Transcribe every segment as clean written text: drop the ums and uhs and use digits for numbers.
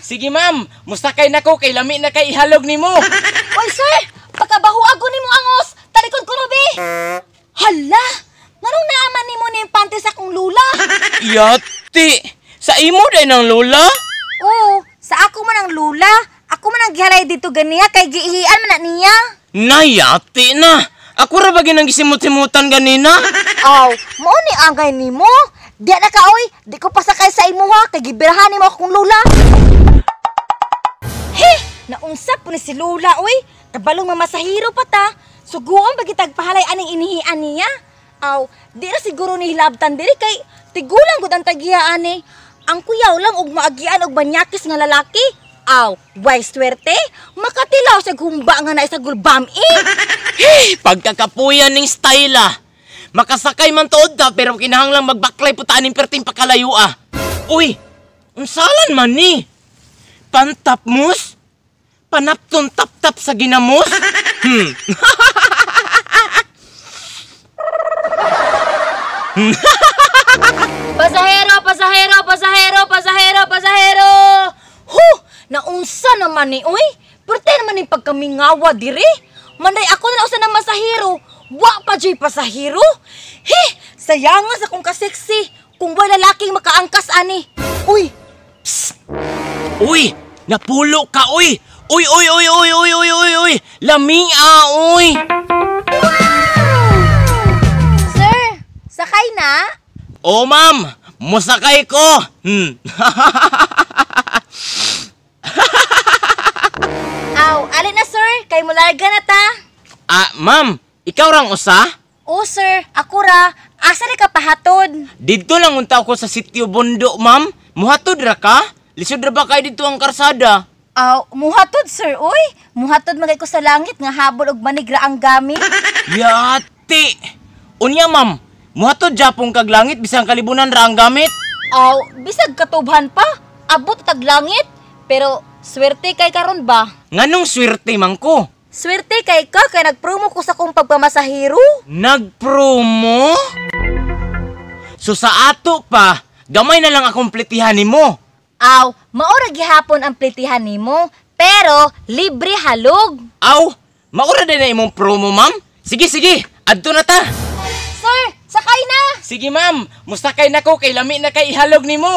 Sige ma'am, mustakay na ko kay lami na kay ihalog nimo. Oy sir, pagkabahuago nimo angos, talikod ko no be. Hala, nganong naaman nimo ni pante sa akong lula? Yati, sa imo day ng lola? Oo, sa ako man ang lula. Ako man ang gihalay dito ganiya kay giihian man na niya. Nayati na. Ako ra ba ginang gisimut-simutan ganina? Aw, mao ni angay nimo. Di na ka oy, di ko pasakay sa imuha kay gibirahan nimo akong lula. He, naunsap po ni si lula oy. Kabalong mamasahiro pa ta. Suguon ba kitag pahalay aning inihian niya? Aw, di ra siguro ni hilabtan diri kay tigulang gud ang tagiya ani. Ang kuyaw lang og maagian og banyakis nga lalaki. Aw, way swerte, makatilaw sa gumba nga na isa gulbam-i. Hey, pagkakapuyan ning style ah. Makasakay man tuod ta pero kinahanglang magbaklay putaan ning perting pakalayo ah. Uy, unsalan man ni? Pantapmus? Panapton tap-tap sa ginamos? Pasahero, pasahero, pasahero, pasahero, pasahero. Huh, naunsa naman ni oy. Perte naman ni pagkamingawa diri. Manday ako na usa na masahero. Wa pa jay pasahero. He, sayangas akong kaseksi. Kung wala lalaking makaangkas ani. Uy. Psst. Uy, napulo ka uy. Uy, uy, uy, uy, uy, uy, uy, uy. Lamia uy. Sir, sakay na? Oh, ma'am, musakay ko. Aw, alin na sir, kay mularga na ta. Ma'am, ikaw rang usa? Oh sir, ako ra. Asa ni ka pahatod? Dito lang unta ko sa sitio Bondo, ma'am. Muhatod ra ka? Lisod ra ba kay dito ang karsada? Aw, muhatod sir, uy. Muhatod magay ko sa langit nga habol og manigra ang gamit. Yati. Unya, ma'am. Muhatod japong kag langit bisang kalibunan ra ang gamit. Aw, bisag katubhan pa. Abot tag langit. Pero swerte kay karon ba? Nganong swerte man ko? Swerte kay ka kay nagpromo ko sa kong pagpamasahiro. Nagpromo? So sa ato pa, gamay na lang akong plitihan nimo. Aw, maura gihapon ang plitihan nimo, pero libre halog. Aw, maura din na imong promo, ma'am. Sige, sige, adto na ta. Sir, sakay na. Sige, ma'am, mustakay na ko kay lami na kay ihalog nimo.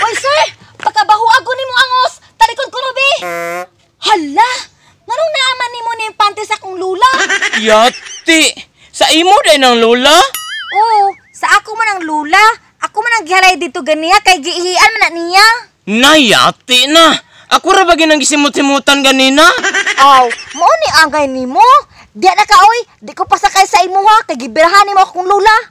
Oy, sir, pagkabahuago nimo angos, talikod ko no be. Hala, nganong naaman nimo ni pante sa akong lula? Yati, sa imo din ng lola? Oo, sa ako man ang lula. Ako man ang gihalay dito ganiya kay giihian man na niya. Nayati na. Ako ra ba ginang gisimut-simutan ganina? Aw, mao ni angay nimo. Di na ka oy, di ko pasakay sa imuha kay gibirahan nimo akong lula.